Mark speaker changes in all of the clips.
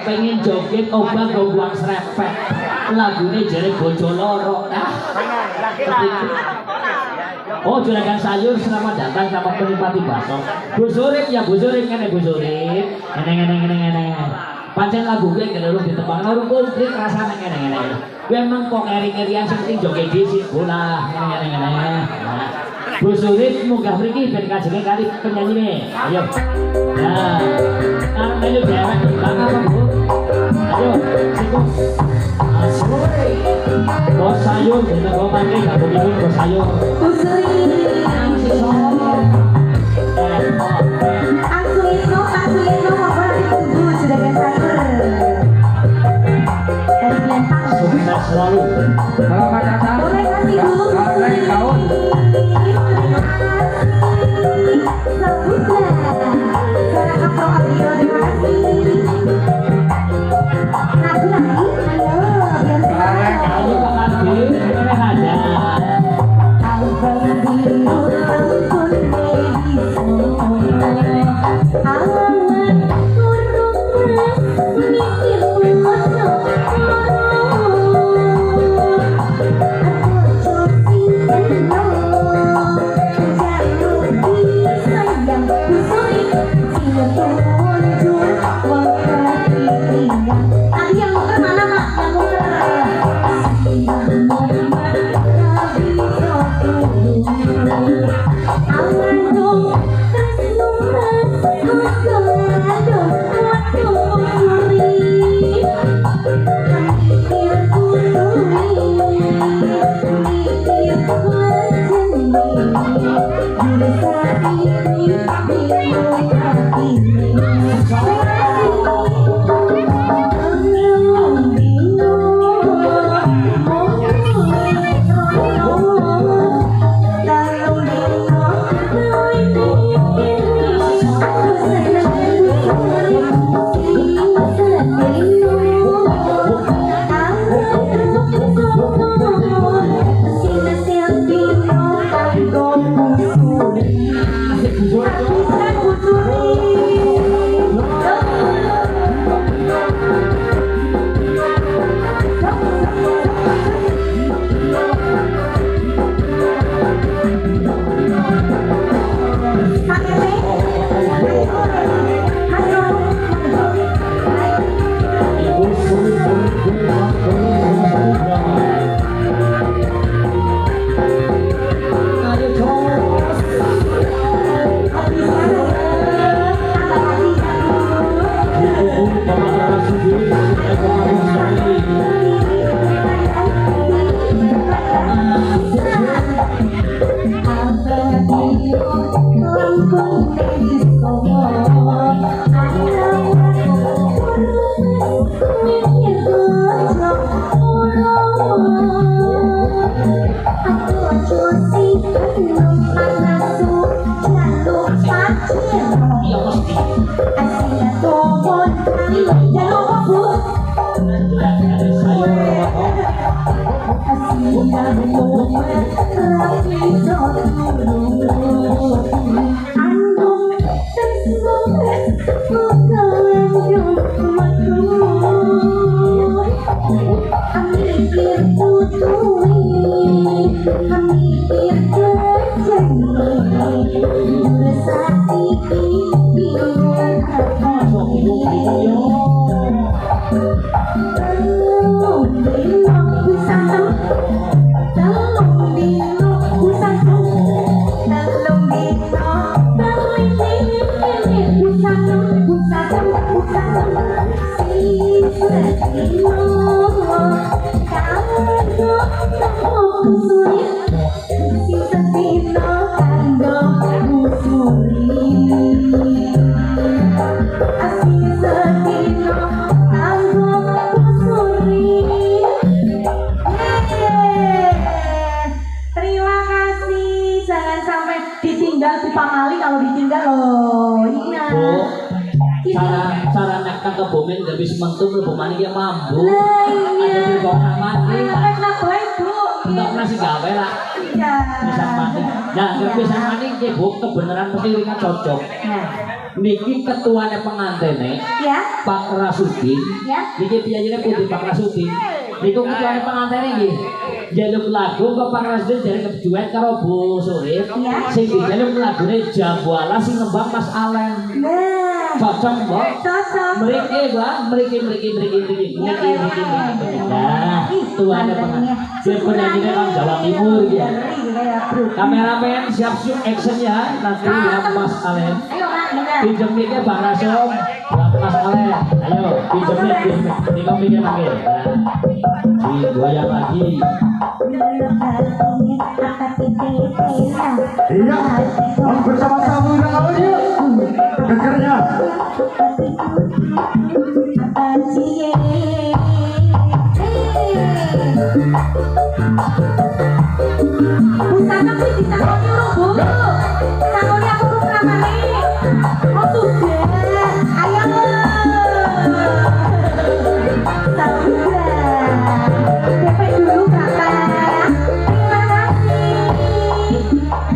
Speaker 1: pengen joget obat gombang serepet lagune jare bojo loro. Oh, juragan sayur, selamat datang, selamat menikmati bakso. Bu Surip ya, Bu Surip kan ya Bu Surip. Eneng. Pancen lagu gue kelelung ditebang lalu kumplit rasanya eneng. Gue emang kok eri-erian sing joget dhisik bola. Eneng. Bu Surip munggah mriki ben kajenge kali penyanyine. Ayo. Nah, arep melu dewek bang apa Bu? Ayo, siku. Asore. Bos sayur, bener kok mangke gak bingung bos sayur.
Speaker 2: Bu Surip. Pak Suyitno ngobrol ditunggu juragan sayur. Dari Lempang.
Speaker 1: Sukses selalu.
Speaker 3: Kalau Pak Tata,
Speaker 2: Boleh kasih dulu Bu
Speaker 3: naik daun.
Speaker 2: Terima kasih. Sebutlah. Suara Kapro Audio, terima kasih. Nabi lagi, ayo biar semangat.
Speaker 1: Ayo Pak Adi, boleh aja. Nah, kebiasaan maning Bu kebenaran mesti ringan cocok. niki ketuane pengantene
Speaker 2: Ya.
Speaker 1: Pak Rasudin.
Speaker 2: Ya.
Speaker 1: Niki piyayine putih Pak Rasudin. Niku ketuane pengantene nggih. Jaluk lagu ke Pak Rasudin dari keduet karo Bu Surip.
Speaker 2: Ya.
Speaker 1: Sing dijaluk lagune Jambuala sing ngembang Mas Alen.
Speaker 2: Nah.
Speaker 1: Cocok, Mbok.
Speaker 2: Cocok.
Speaker 1: Mriki, Mbak. Mriki. Nah, tuane pengantene. Sing penyanyi nang Jawa Timur ya. Kameramen siap-siap action ya. Nanti ya Mas Alen.
Speaker 2: Ayo Kak, bener.
Speaker 1: Pinjem mic-nya Bang Rasom buat Mas Ale. Ayo pinjem mic. Ini kau mic-nya panggil. Nah, digoyang lagi.
Speaker 3: Iya, om bersama-sama udah tahu yuk. Dengarnya.
Speaker 2: Busana sih disangoni urung, Bu. Sangoni aku urung ramane. Oh sudah, ayo. Sudah. DP dulu Kakak. Terima kasih.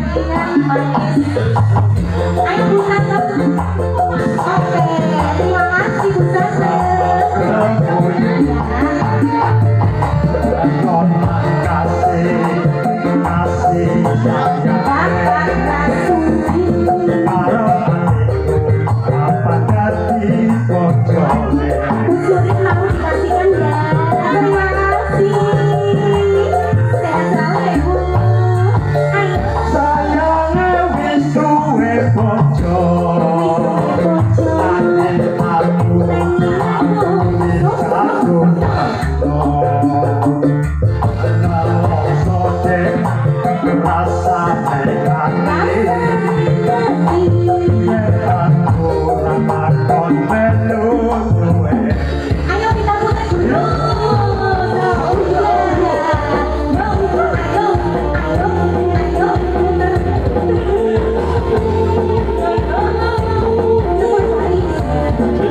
Speaker 2: Dengan manis. Ayo busana. Oke, terima kasih busana. Usulin mau dikasihkan ya. Terima kasih. Sehat selalu ya Bu. Ayo. Ayo kita putar dulu.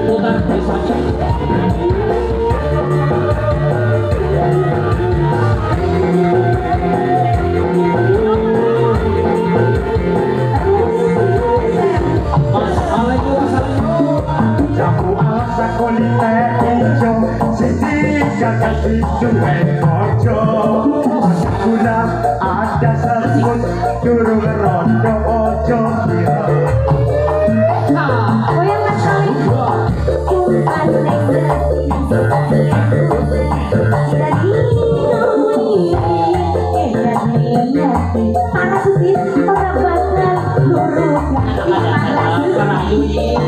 Speaker 1: Putar di saja. Mas Ale itu rasanya.
Speaker 3: Jamu asa kulite ijo, sisi jaga sisu ekojo. Gula ada sebut durung rondo ojo kira.
Speaker 2: Goyang Mas Ali. Kumpan panas sih orang bakal nurut.
Speaker 1: Karena ini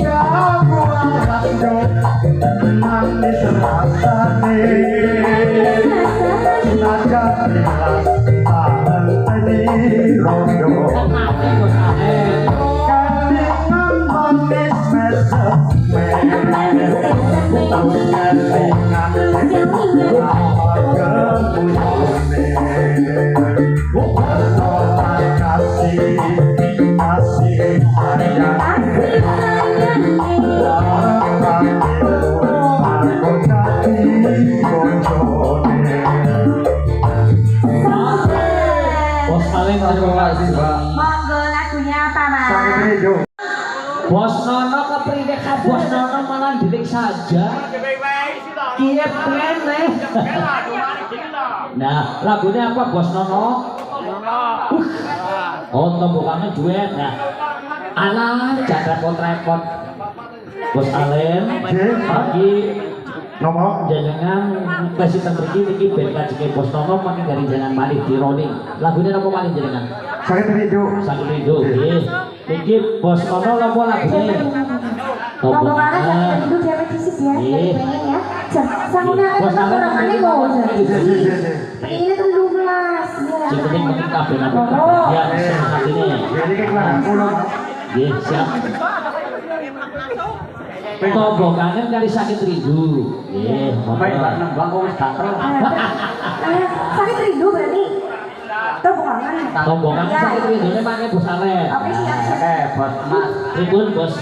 Speaker 3: Jamu alajo, manis rasane. Naga bilas, tangan tadi rondo.
Speaker 1: mati Mas Ale.
Speaker 3: Kalingan manis mesem,
Speaker 1: Bos Ale terima kasih, Mbak.
Speaker 2: Monggo lagunya apa Mas?
Speaker 1: Bos Nono kepride kan Bos Nono malah didik saja. Kiye plene. Nah, lagunya apa Bos Nono? Oh, tembukannya duet. Nah, alah, jangan repot-repot. Bos Alen, pagi
Speaker 3: Nomor
Speaker 1: jenengan presiden begini band kajike Bos Nono makin dari jenengan malih di rolling. Lagunya apa malih jenengan?
Speaker 3: sakit rindu.
Speaker 1: Sakit rindu, nggih. Iki Bos Nono apa lagune?
Speaker 2: Monggo Kakak sampai itu dia disis ya.
Speaker 1: Iya.
Speaker 2: Pengen ya. Sanggupnya
Speaker 1: Bos
Speaker 2: kan
Speaker 1: Ale
Speaker 2: orang mana mau. Ini tuh 12.
Speaker 1: Sing penting penting kabeh nanti ya sehat ini.
Speaker 3: Jadi kayak gimana? Pulang.
Speaker 1: Nggih, siap. Tombo kangen kali sakit rindu. Nggih,
Speaker 3: Baik, Pak Nembang kok wis gatel.
Speaker 2: Sakit rindu berarti. Tombo kangen.
Speaker 1: Tombo kangen sakit rindu ne pakai bos arek.
Speaker 2: Oke siap.
Speaker 3: Bos Mas.
Speaker 1: Pripun, Bos?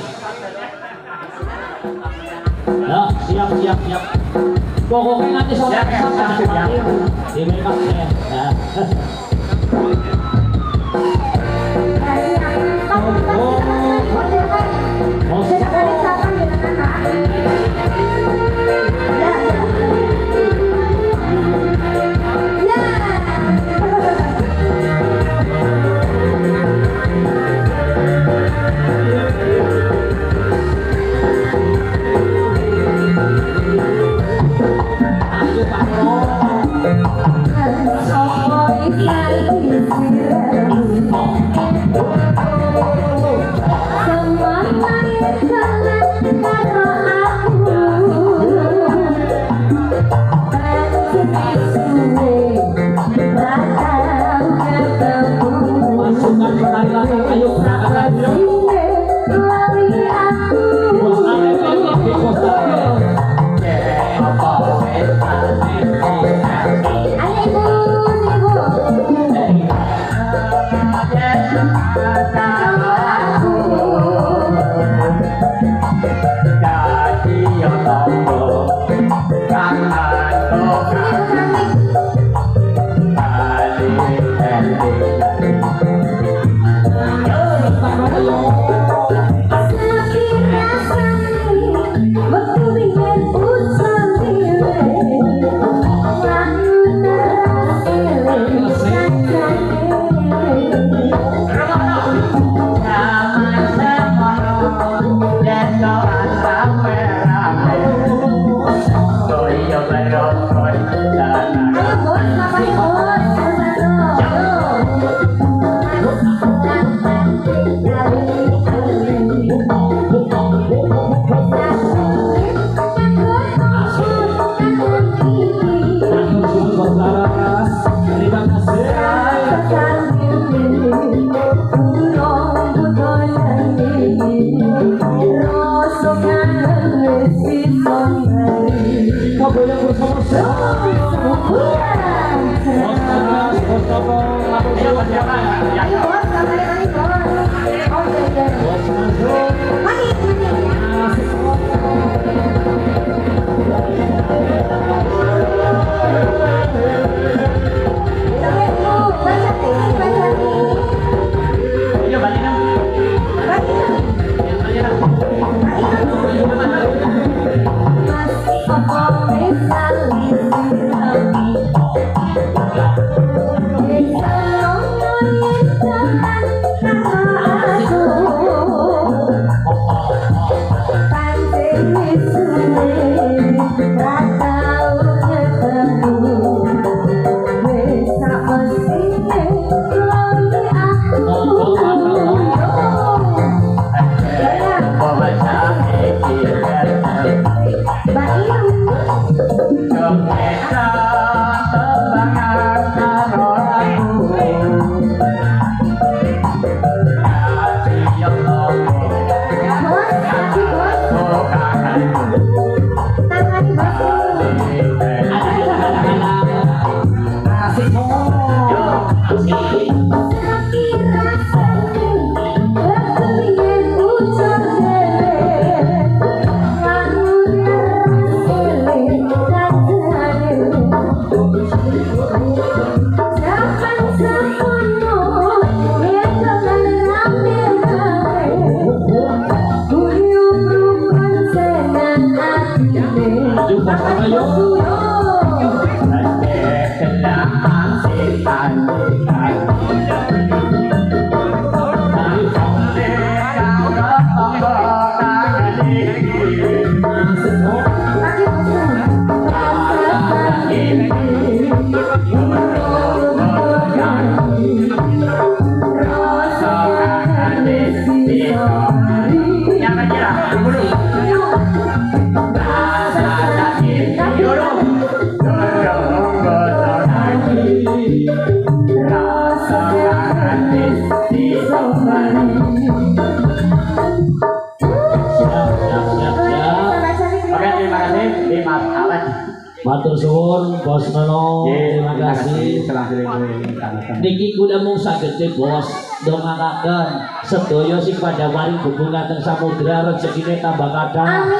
Speaker 1: Ya, siap. Pokoknya nanti sore
Speaker 3: Siap, siap.
Speaker 1: Di makeup ya. Ya. Ayo Pak Pro. Pasukan penari latih ayo berangkat. Bos arek iki bos arek. Terima kasih. Kau boleh bersama-sama.
Speaker 2: Thank you.
Speaker 1: Matur suwun Bos Nono. Terima kasih. Niki kula mung saged Bos ndongakaken sedaya sing pada maring hubungan teng samudra rezekine tambah kadang.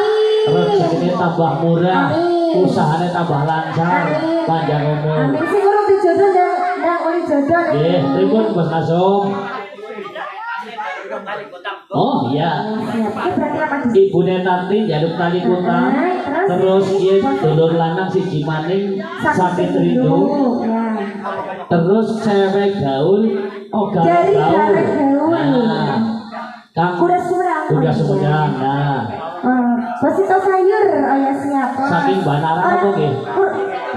Speaker 1: Rezekine tambah murah. Usahane tambah lancar. Panjang umur.
Speaker 2: Amin. Sing urung dijodoh ndang uli jodoh.
Speaker 1: Nggih, pripun Bos Nasum? Oh iya. Ibu Nenati jaluk tali kutang. Terus dia dulur lanang siji maning sakit rindu. Terus cewek gaul, gaul. Nah, Kang kuda Sumedang. Nah.
Speaker 2: Basito sayur, oh ya siap.
Speaker 1: Saking banaran apa nggih?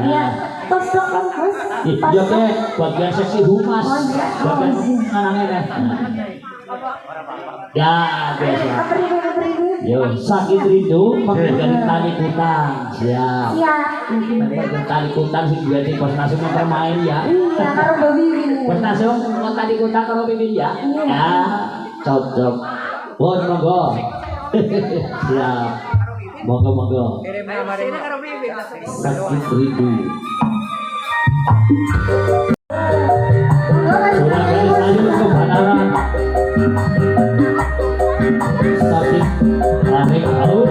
Speaker 2: Iya, tos dong Bos.
Speaker 1: Iya ke bagian seksi humas.
Speaker 2: Oh iya.
Speaker 1: Bagian anangnya. Ya, biasa. Yo, sakit rindu menggandeng tali kutang. Siap. Menggandeng tali kutang sing jadi Bos Nasum yang bermain ya.
Speaker 2: Iya, karo Mbak Wiwin.
Speaker 1: Bos Nasum mau tali kutang karo Wiwin ya. Ya, cocok. Bon, monggo. Siap. Monggo. Sakit rindu. Sudah dari sayur ke banaran. Sakit aneh gaul.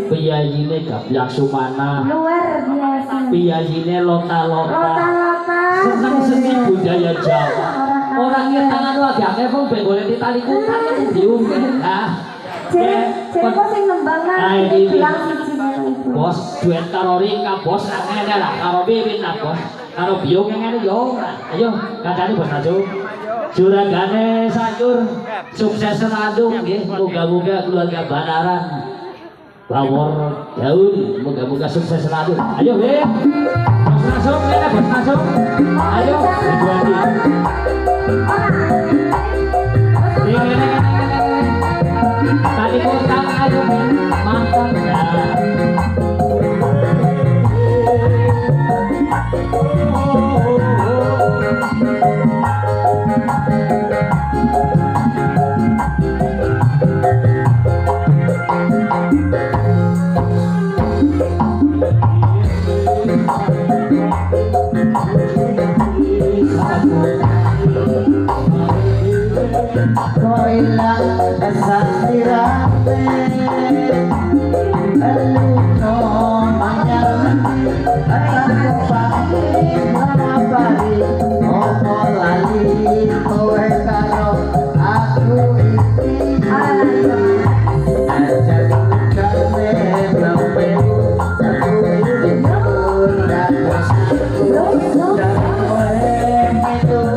Speaker 1: Piyayine gablak sumana. Luar biasa. Piyayine lota-lota. Seneng seni budaya Jawa. Orangnya tangan lagi akeh pun boleh ditali kutang kan diunggah. Nah.
Speaker 2: Ceko sing nembangkan bilang siji
Speaker 1: Bos duet karo Rika bos ngene lah karo Wiwin lah bos. Karo Biung ngene yo. Ayo kancane Bos Nasum. Juragane sayur sukses selalu nggih. Muga-muga keluarga Banaran bawor daun, moga-moga sukses selalu. Ayo weh, Bos Nasum, mana Bos Nasum? Ayo, dibuati. Tadi kotang ayo mantap ya.
Speaker 3: kau hilang sasirate luno manyalan aku pagi nabari opo lali kowe karo aku iki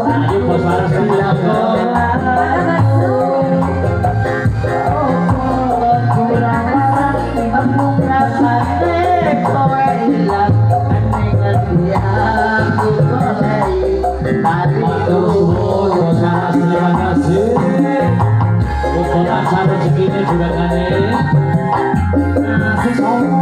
Speaker 1: Ayo bos waras terima kasih untuk acara segini juga kan asik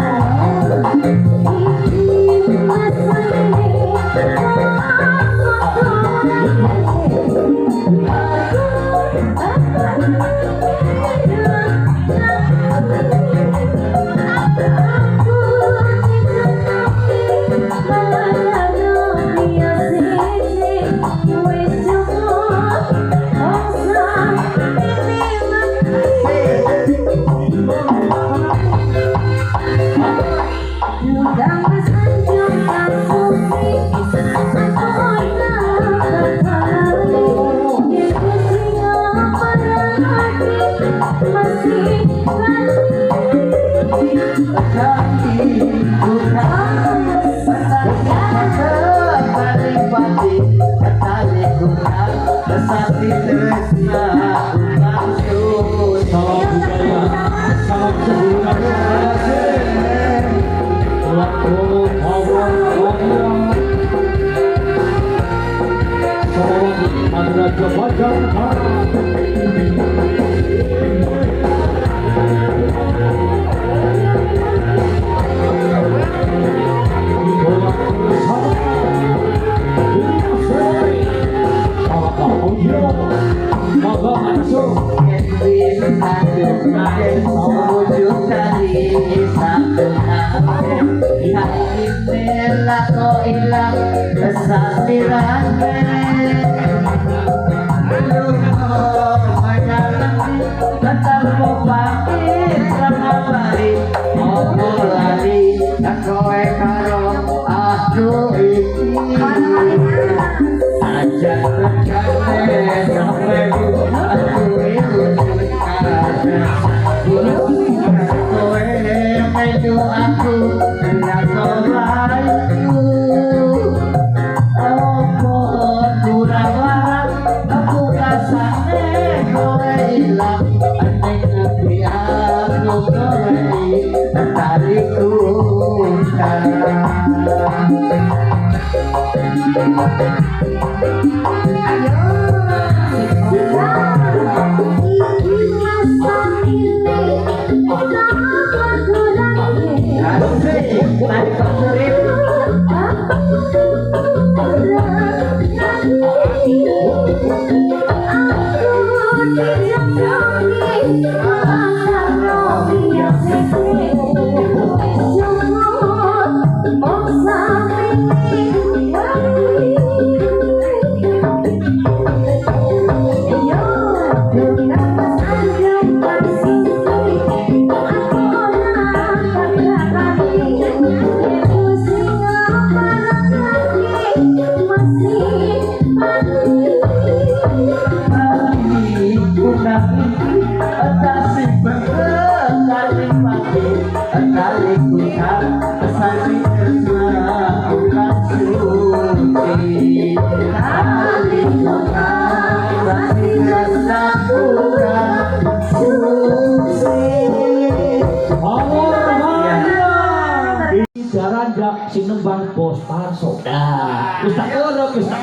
Speaker 1: sinembang bos parso. Nah, wis tak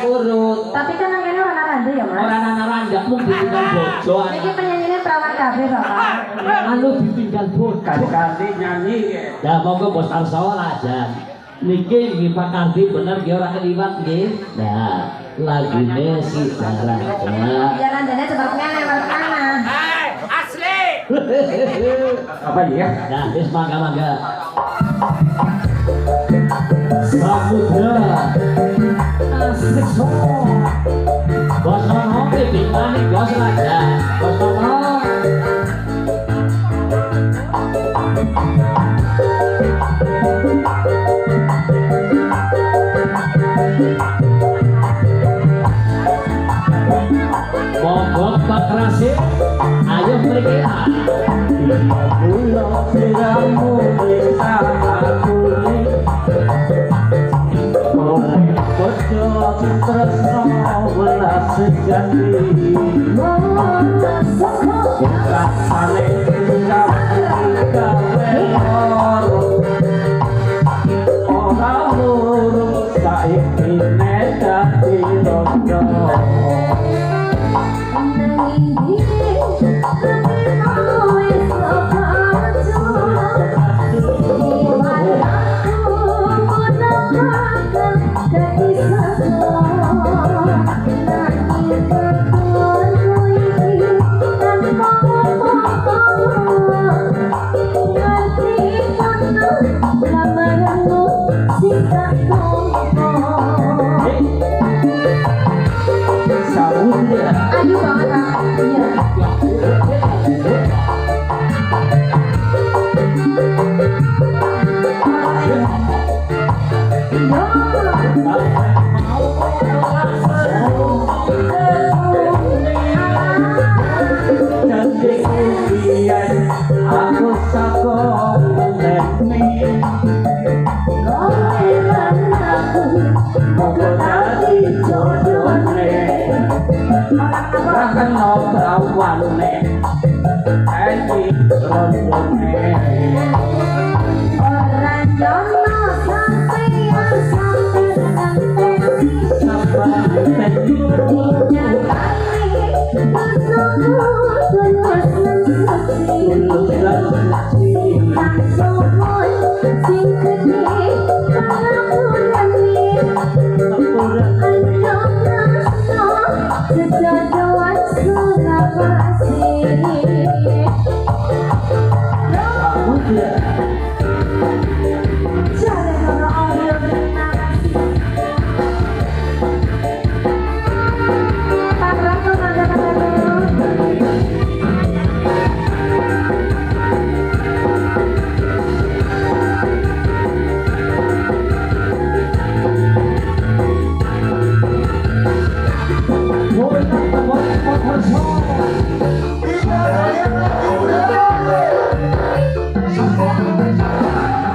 Speaker 1: urut.
Speaker 2: Tapi kan akhirnya warna randu ya, Mas.
Speaker 1: Ora ana randak mung ditinggal bojo.
Speaker 2: Iki penyanyinya perawan kafe, Bapak.
Speaker 1: Anu ditinggal bojo.
Speaker 3: Kali nyanyi.
Speaker 1: Ya monggo bos parso aja. Niki nggih Pak Kardi bener nggih ora keliwat nggih. Nah, lagune si Daraja.
Speaker 2: Biar andanya sepertinya lewat sana.
Speaker 4: Asli.
Speaker 3: Apa ya?
Speaker 1: Nah, wis mangga-mangga. Samudra asik so bos ono iki bos Raja Monggo Pak Krasi, ayo mriki.
Speaker 3: Pulau siramu bisa aku nih. Bojo tresno welas sejati. Bukan saling gawe ora lurus saiki nek dadi rondo.
Speaker 2: Ayo banget Kak. Iya.
Speaker 3: Aku sako meneni moga dadi jodone rakan nobrawane iki rondone
Speaker 2: Orang jono sampeyan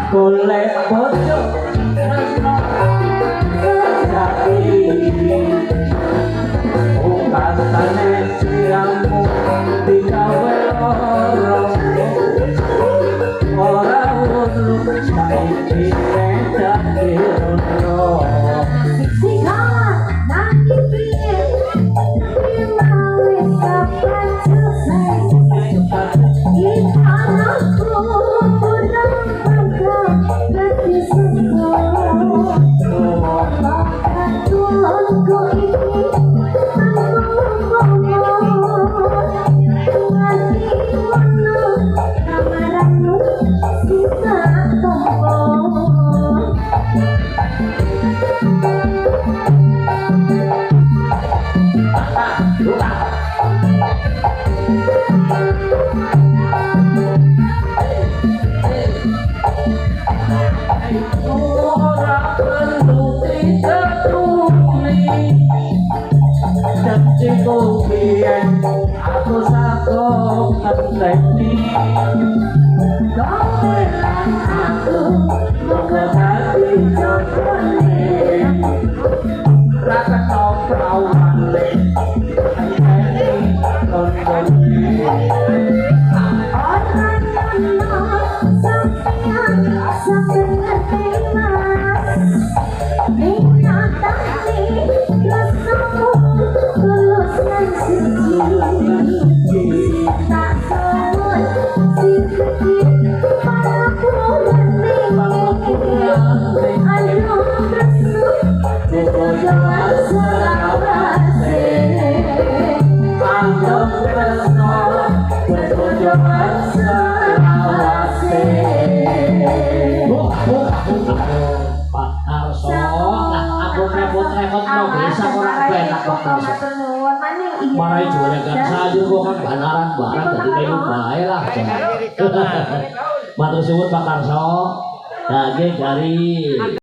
Speaker 3: golek bojo dadi ukasane siangmu digawe ora ulu saiki dadi rondo aku sako ngerti aku moga dadi jodone rasa kau prawane ayo kondone
Speaker 1: Pak Karso, nah aku repot-repot mau bisa kurang penak Pak Karso. Marai jualan sayur kok kan banaran barang jadi kayak bae lah. Matur suwun Pak Karso. Daging dari